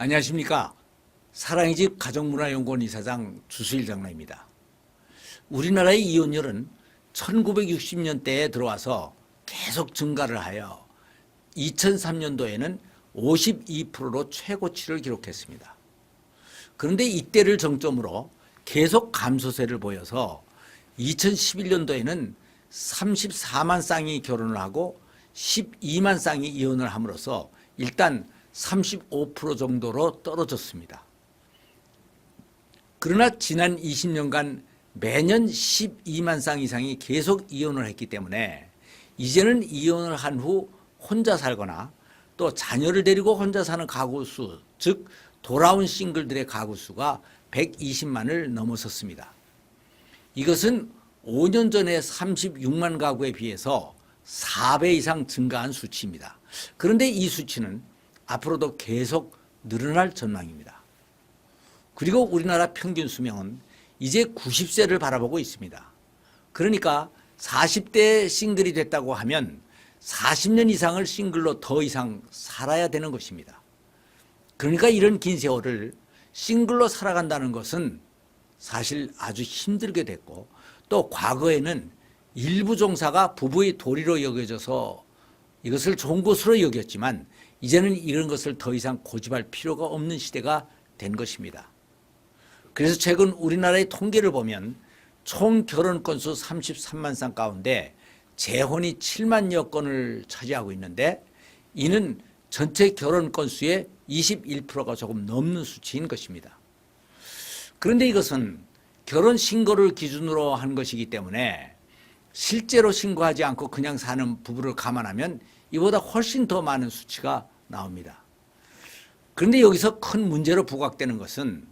안녕하십니까. 사랑의 집 가정문화연구원 이사장 주수일 장로입니다. 우리나라의 이혼율은 1960년대에 들어와서 계속 증가를 하여 2003년도에는 52%로 최고치를 기록했습니다. 그런데 이때를 정점으로 계속 감소세를 보여서 2011년도에는 34만 쌍이 결혼을 하고 12만 쌍이 이혼을 함으로써 일단 35% 정도로 떨어졌습니다. 그러나 지난 20년간 매년 12만 쌍 이상이 계속 이혼을 했기 때문에 이제는 이혼을 한 후 혼자 살거나 또 자녀를 데리고 혼자 사는 가구 수, 즉 돌아온 싱글들의 가구 수가 120만을 넘어섰습니다. 이것은 5년 전에 36만 가구에 비해서 4배 이상 증가한 수치입니다. 그런데 이 수치는 앞으로도 계속 늘어날 전망입니다. 그리고 우리나라 평균 수명은 이제 90세를 바라보고 있습니다. 그러니까 40대 싱글이 됐다고 하면 40년 이상을 싱글로 더 이상 살아야 되는 것입니다. 그러니까 이런 긴 세월을 싱글로 살아간다는 것은 사실 아주 힘들게 됐고, 또 과거에는 일부 종사가 부부의 도리로 여겨져서 이것을 좋은 것으로 여겼지만 이제는 이런 것을 더 이상 고집할 필요가 없는 시대가 된 것입니다. 그래서 최근 우리나라의 통계를 보면 총 결혼 건수 33만 쌍 가운데 재혼이 7만여 건을 차지하고 있는데, 이는 전체 결혼 건수의 21%가 조금 넘는 수치인 것입니다. 그런데 이것은 결혼 신고를 기준으로 한 것이기 때문에 실제로 신고하지 않고 그냥 사는 부부를 감안하면 이보다 훨씬 더 많은 수치가 나옵니다. 그런데 여기서 큰 문제로 부각되는 것은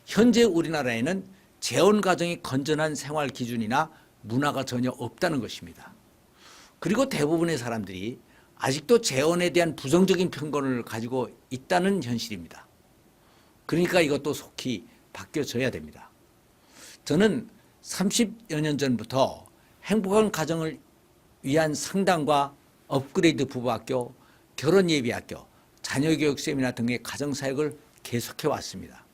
현재 우리나라에는 재혼 가정이 건전한 생활 기준이나 문화가 전혀 없다는 것입니다. 그리고 대부분의 사람들이 아직도 재혼에 대한 부정적인 편견을 가지고 있다는 현실입니다. 그러니까 이것도 속히 바뀌어져야 됩니다. 저는 30여 년 전부터 행복한 가정을 위한 상담과 업그레이드 부부학교, 결혼예비학교, 자녀교육 세미나 등의 가정사역을 계속해 왔습니다.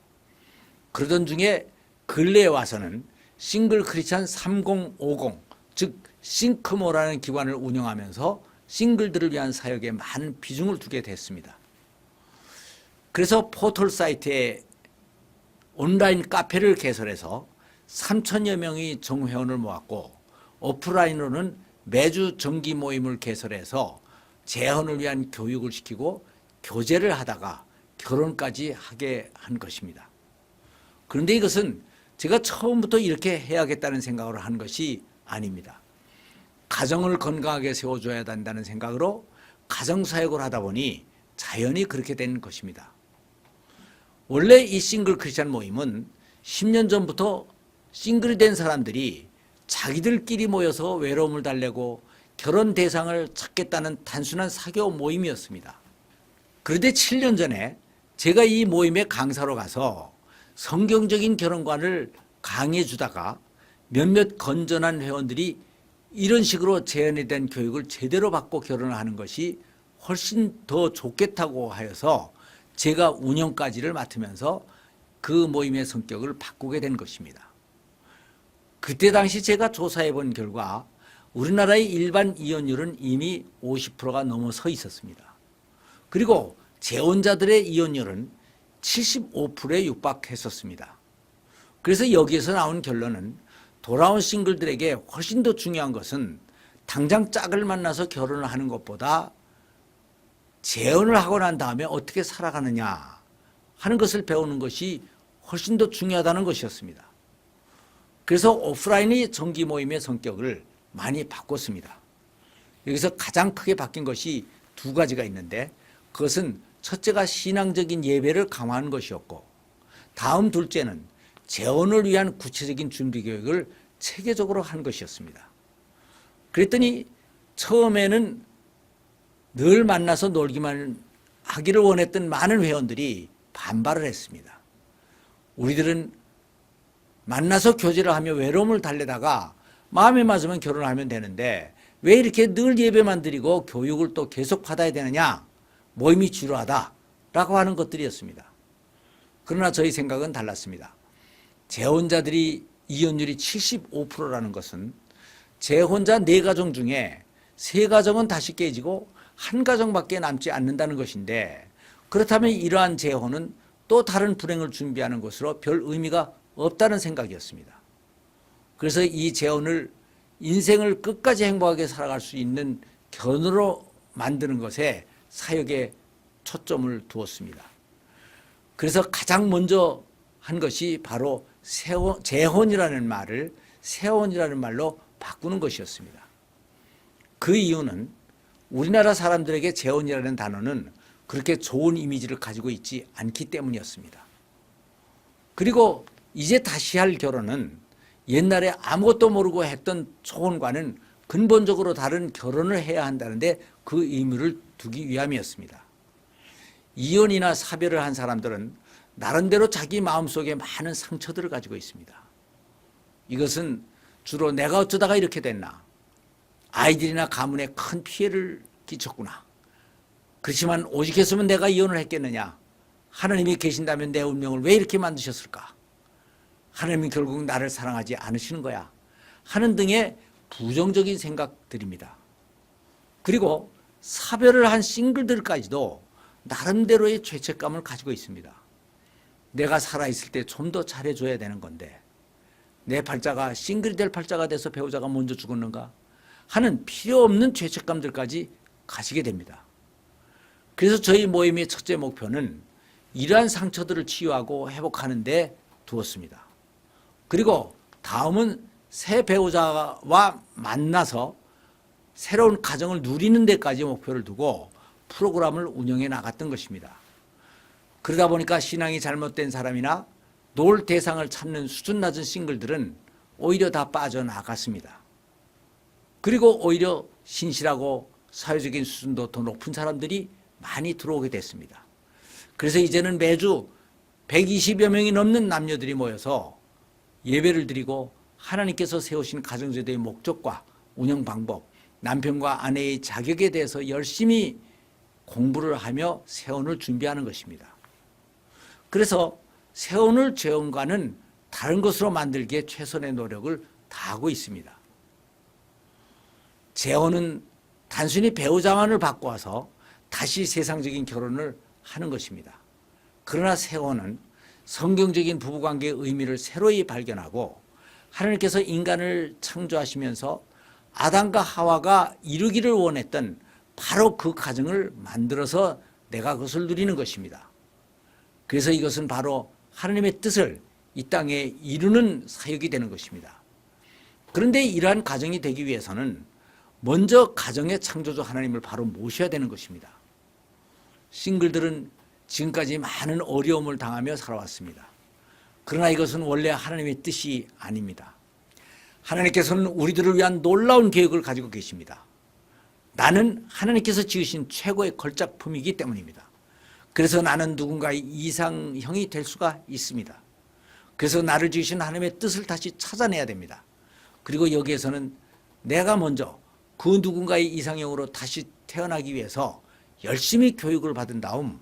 그러던 중에 근래에 와서는 싱글 크리스찬 3050, 즉 싱크모라는 기관을 운영하면서 싱글들을 위한 사역에 많은 비중을 두게 됐습니다. 그래서 포털 사이트에 온라인 카페를 개설해서 3천여 명의 정회원을 모았고, 오프라인으로는 매주 정기 모임을 개설해서 재혼을 위한 교육을 시키고 교제를 하다가 결혼까지 하게 한 것입니다. 그런데 이것은 제가 처음부터 이렇게 해야겠다는 생각으로 한 것이 아닙니다. 가정을 건강하게 세워줘야 한다는 생각으로 가정사역을 하다 보니 자연히 그렇게 된 것입니다. 원래 이 싱글 크리스찬 모임은 10년 전부터 싱글이 된 사람들이 자기들끼리 모여서 외로움을 달래고 결혼 대상을 찾겠다는 단순한 사교 모임이었습니다. 그런데 7년 전에 제가 이 모임에 강사로 가서 성경적인 결혼관을 강의해 주다가 몇몇 건전한 회원들이 이런 식으로 재혼에 대한 교육을 제대로 받고 결혼을 하는 것이 훨씬 더 좋겠다고 하여서 제가 운영까지를 맡으면서 그 모임의 성격을 바꾸게 된 것입니다. 그때 당시 제가 조사해 본 결과 우리나라의 일반 이혼율은 이미 50%가 넘어서 있었습니다. 그리고 재혼자들의 이혼율은 75%에 육박했었습니다. 그래서 여기에서 나온 결론은 돌아온 싱글들에게 훨씬 더 중요한 것은 당장 짝을 만나서 결혼을 하는 것보다 재혼을 하고 난 다음에 어떻게 살아가느냐 하는 것을 배우는 것이 훨씬 더 중요하다는 것이었습니다. 그래서 오프라인의 정기 모임의 성격을 많이 바꿨습니다. 여기서 가장 크게 바뀐 것이 두 가지가 있는데, 그것은 첫째가 신앙적인 예배를 강화하는 것이었고, 다음 둘째는 재혼을 위한 구체적인 준비 교육을 체계적으로 한 것이었습니다. 그랬더니 처음에는 늘 만나서 놀기만 하기를 원했던 많은 회원들이 반발을 했습니다. 우리들은 만나서 교제를 하며 외로움을 달래다가 마음에 맞으면 결혼하면 되는데 왜 이렇게 늘 예배만 드리고 교육을 또 계속 받아야 되느냐, 모임이 지루하다라고 하는 것들이었습니다. 그러나 저희 생각은 달랐습니다. 재혼자들이 이혼율이 75%라는 것은 재혼자 4가정 중에 3가정은 다시 깨지고 1가정밖에 남지 않는다는 것인데, 그렇다면 이러한 재혼은 또 다른 불행을 준비하는 것으로 별 의미가 없다는 생각이었습니다. 그래서 이 재혼을 인생을 끝까지 행복하게 살아갈 수 있는 견으로 만드는 것에 사역에 초점을 두었습니다. 그래서 가장 먼저 한 것이 바로 재혼이라는 말을 세혼이라는 말로 바꾸는 것이었습니다. 그 이유는 우리나라 사람들에게 재혼이라는 단어는 그렇게 좋은 이미지를 가지고 있지 않기 때문이었습니다. 그리고 이제 다시 할 결혼은 옛날에 아무것도 모르고 했던 초혼과는 근본적으로 다른 결혼을 해야 한다는데 그 의무를 두기 위함이었습니다. 이혼이나 사별을 한 사람들은 나름대로 자기 마음속에 많은 상처들을 가지고 있습니다. 이것은 주로 내가 어쩌다가 이렇게 됐나, 아이들이나 가문에 큰 피해를 끼쳤구나, 그렇지만 오직 했으면 내가 이혼을 했겠느냐, 하나님이 계신다면 내 운명을 왜 이렇게 만드셨을까, 하나님이 결국 나를 사랑하지 않으시는 거야 하는 등의 부정적인 생각들입니다. 그리고 사별을 한 싱글들까지도 나름대로의 죄책감을 가지고 있습니다. 내가 살아있을 때 좀 더 잘해줘야 되는 건데 내 팔자가 싱글이 될 팔자가 돼서 배우자가 먼저 죽었는가 하는 필요 없는 죄책감들까지 가지게 됩니다. 그래서 저희 모임의 첫째 목표는 이러한 상처들을 치유하고 회복하는 데 두었습니다. 그리고 다음은 새 배우자와 만나서 새로운 가정을 누리는 데까지 목표를 두고 프로그램을 운영해 나갔던 것입니다. 그러다 보니까 신앙이 잘못된 사람이나 놀 대상을 찾는 수준 낮은 싱글들은 오히려 다 빠져나갔습니다. 그리고 오히려 신실하고 사회적인 수준도 더 높은 사람들이 많이 들어오게 됐습니다. 그래서 이제는 매주 120여 명이 넘는 남녀들이 모여서 예배를 드리고 하나님께서 세우신 가정제도의 목적과 운영 방법, 남편과 아내의 자격에 대해서 열심히 공부를 하며 세혼을 준비하는 것입니다. 그래서 세혼을 재혼과는 다른 것으로 만들기에 최선의 노력을 다하고 있습니다. 재혼은 단순히 배우자만을 바꿔서 다시 세상적인 결혼을 하는 것입니다. 그러나 세혼은 성경적인 부부관계의 의미를 새로이 발견하고 하나님께서 인간을 창조하시면서 아담과 하와가 이루기를 원했던 바로 그 가정을 만들어서 내가 그것을 누리는 것입니다. 그래서 이것은 바로 하나님의 뜻을 이 땅에 이루는 사역이 되는 것입니다. 그런데 이러한 가정이 되기 위해서는 먼저 가정의 창조주 하나님을 바로 모셔야 되는 것입니다. 싱글들은 지금까지 많은 어려움을 당하며 살아왔습니다. 그러나 이것은 원래 하나님의 뜻이 아닙니다. 하나님께서는 우리들을 위한 놀라운 계획을 가지고 계십니다. 나는 하나님께서 지으신 최고의 걸작품이기 때문입니다. 그래서 나는 누군가의 이상형이 될 수가 있습니다. 그래서 나를 지으신 하나님의 뜻을 다시 찾아내야 됩니다. 그리고 여기에서는 내가 먼저 그 누군가의 이상형으로 다시 태어나기 위해서 열심히 교육을 받은 다음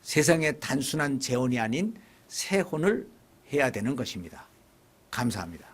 세상의 단순한 재혼이 아닌 세혼을 해야 되는 것입니다. 감사합니다.